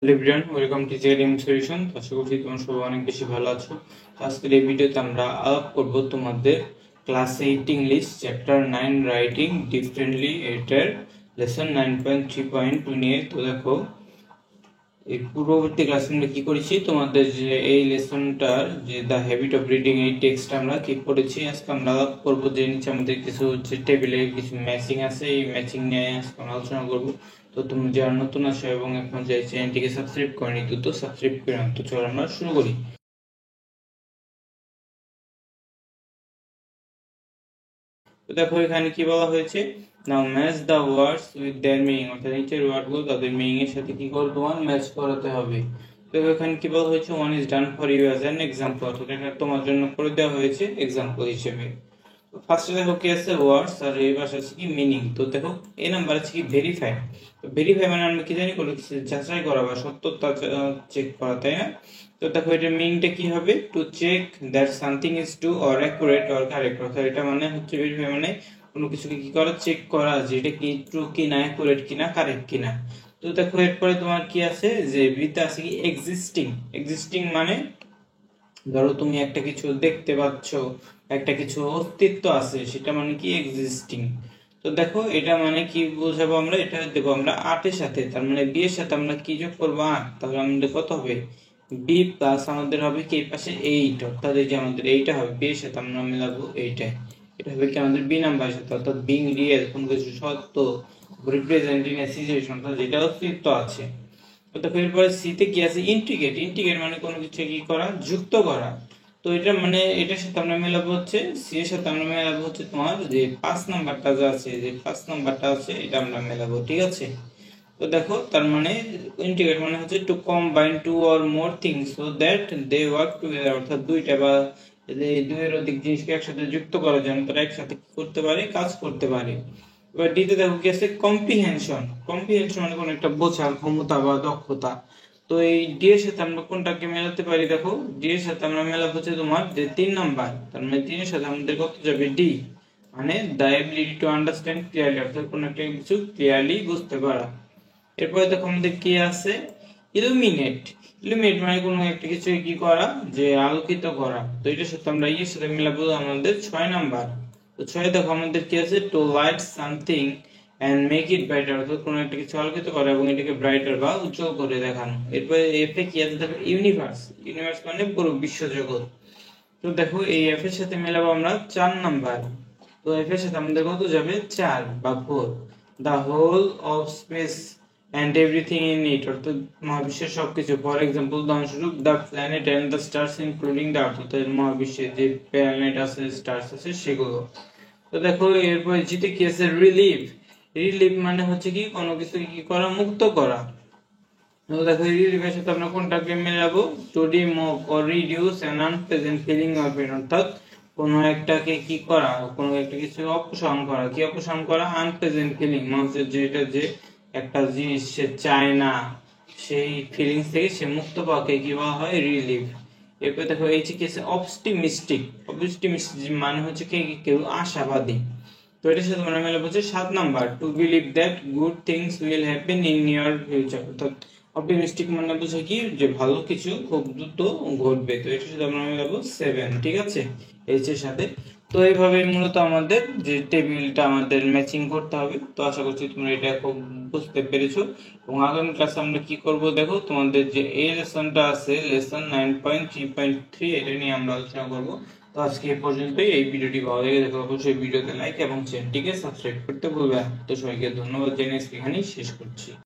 Hello everyone, welcome to JM solution. আশা করছি তোমরা সবাই অনেক বেশি ভালো আছো। আজকের এই ভিডিওতে আমরা আলাপ করব তোমাদের class 8 English chapter 9 writing differently এটার লেসন 9.3.2 নিয়ে। তো দেখো, এই পূর্ববর্তী ক্লাসে আমরা কি করেছি, তোমাদের যে এই লেসনটার যে দ্য হ্যাবিট অফ রিডিং এই টেক্সটটা আমরা কি করেছি। আজকে আমরা আলাপ করবো যে নিচে আমাদের কিছু হচ্ছে টেবিলে কিছু ম্যাচিং আছে, এই ম্যাচিং নিয়ে আজকে আমরা আলোচনা করবো। তো তুমি যারা নতুন আছো এবং এখন যে চ্যানেলটিকে সাবস্ক্রাইব করেনি, তো সাবস্ক্রাইব করে নাও। তো চলো আমরা শুরু করি। তো দেখো এখানে কি বলা হয়েছে, now match the words with their meaning, অর্থাৎ নিচের ওয়ার্ডগুলো তাদের মিনিং এর সাথে কি করতে তোমার ম্যাচ করাতে হবে। তো এখানে কি বলা হয়েছে, one is done for you as an example, অর্থাৎ এটা তোমার জন্য করে দেওয়া হয়েছে এক্সাম্পল হিসেবে। ফার্স্টে দেখো কি আছে ওয়ার্ডস, আর এই পাশে আছে কি মিনিং। তো দেখো এই নাম্বার আছে কি ভেরিফাই। তো ভেরিফাই মানে আমরা কি জানি, কোনো কিছু যাচাই করা বা সত্যতা চেক করা, তাই না? তো দেখো এটার মিনিংটা কি হবে, to check that something is true or accurate or correct, অর্থাৎ এটা মানে হচ্ছে ভেরিফাই মানে কোনো কিছুকে কি করা, চেক করা যে এটা কি ট্রু কিনা, অ্যাকুরেট কিনা, কারেক্ট কিনা। তো দেখো এরপরে তোমার কি আছে, যে বিতে আছে কি এক্সিস্টিং। এক্সিস্টিং মানে ধরো তুমি একটা কিছু দেখতে পাচ্ছ, একটা কিছু অস্তিত্ব আছে, সেটা মানে কি এক্সিস্টিং। তো দেখো এটা মানে কি বোঝাবো আমরা, এটা দেবো আমরা আটের সাথে, তার মানে বি এর সাথে আমরা কি যোগ করবো, আট। তাহলে আমাদের কত হবে, বি প্লাস আমাদের হবে কি এই পাশে এইট, অর্থাৎ এই যে আমাদের এইটা হবে বি এর সাথে আমরা মেলাবো এইটাই। এটা হবে কি আমাদের বি নাম্বারের সাথে, অর্থাৎ বিং রিয়েল, কোন কিছু সত্য, রিপ্রেজেন্টিং এ সিচুয়েশন, অর্থাৎ যেটা অস্তিত্ব আছে। দেখো এরপরে সিতে কি আছে, ইন্টিগ্রেট। ইন্টিগ্রেট মানে কোনো কিছু কি করা, যুক্ত করা। তো এটা মানে এটার সাথে আমরা মেলাবো হচ্ছে, সি এর সাথে আমরা মেলাবো হচ্ছে তোমার যে 5 নাম্বারটা যা আছে, যে 5 নাম্বারটা আছে এটা আমরা মেলাবো, ঠিক আছে? তো দেখো তার মানে ইন্টিগ্রেট মানে হচ্ছে to combine two or more things so that they work together, অর্থাৎ দুইটা বা দুইয়ের অধিক জিনিসকে একসাথে যুক্ত করা যেন তারা একসাথে কি করতে পারে, কাজ করতে পারে। এবার ডিতে দেখো কি আছে, কম্প্রিহেনশন। কম্প্রিহেনশন মানে কোনো একটা বোঝার ক্ষমতা বা দক্ষতা। তো এই ডি এর সাথে আমরা কোনটাকে মেলাতে পারি, দেখো ডি এর সাথে আমরা মেলাবো হচ্ছে তোমার যে 3 নাম্বার, তার মানে 3 এর সাথে আমাদের কত যাবে, ডি, মানে the ability to understand clearly, অর্থাৎ কোনো একটা কিছু ক্লিয়ারলি বুঝতে পারা। এরপরে দেখো আমাদের কি আছে, ইলুমিনেট। ইলুমিনেট মানে কোনো একটা কিছু কি করা, যে আলোকিত করা। তো এটার সাথে আমরা ইয়ের সাথে মিলাবো আমাদের 6 নাম্বার। তো 6 দেখো আমাদের কি আছে, to light something and make it brighter, অর্থাৎ কোনো একটা কিছু আলোকিত করা এবং এটাকে ব্রাইটার বা উজ্জ্বল করে দেখানো। এরপরে এফ এ কি আছে, দেখো ইউনিভার্স। ইউনিভার্স মানে পুরো বিশ্বজগৎ। তো দেখো এই এফ এর সাথে মেলাবো আমরা 4 নাম্বার। তো এফ এর সাথে আমাদের কত যাবে, 4 বা 4। The whole of space and everything in it, অর্থাৎ মহাবিশ্বের সবকিছু। ফর এক্সাম্পল উদাহরণস্বরূপ the planet and the stars including the earth, অর্থাৎ মহাবিশ্বে যে প্ল্যানেট আছে, স্টার্স আছে সেগুলো। তো দেখো এরপরে জিতে কি আছে, রিলিভ। রিলিভ মানে হচ্ছে কি কোনো কিছু কি করা, মুক্ত করা। তো দেখো রিলিভের সাথে আমরা কোনটাকে মেলাবো, to remove or reduce an unpleasant feeling or pain, অর্থাৎ কোনো একটাকে কি করা, কোনো একটা কিছু অপসারণ করা। কি অপসারণ করা, আনপ্লেজেন্ট ফিলিং, মানুষের যেটা যে একটা জিনিস সে চায় না, সেই ফিলিংস থেকে সে মুক্ত পাওয়াকে কি বলা হয়, রিলিভ। এরপর দেখো এই যে কি আছে, অপটিমিস্টিক। অপটিমিস্টিক মানে হচ্ছে কি কেউ আশাবাদী। তো এটার সাথে আমরা মেলাবো হচ্ছে 7 number, to believe that good things will happen in your future, অর্থাৎ অপটিমিস্টিক মানে বোঝে কি যে ভালো কিছু খুব দ্রুত ঘটবে। তো এটার সাথে আমরা মেলাবো 7, ঠিক আছে, এইচ এর সাথে। তো এইভাবে মূলত আমাদের যে টেবিলটা আমাদের ম্যাচিং করতে হবে। তো আশা করছি তোমরা এটা খুব বুঝতে পেরেছো। এবং আগামী ক্লাসে আমরা কি করব, দেখো তোমাদের যে এই লেসনটা আছে, লেসন 9.3.3, এটা নিয়ে আমরা আলোচনা করবো। তো আজকে এই পর্যন্তই। এই ভিডিওটি ভালো লেগে থাকলে অবশ্যই ভিডিওতে লাইক এবং চ্যানেলটিকে সাবস্ক্রাইব করতে ভুলবে না। তো সবাইকে ধন্যবাদ জানিয়ে এখানেই শেষ করছি।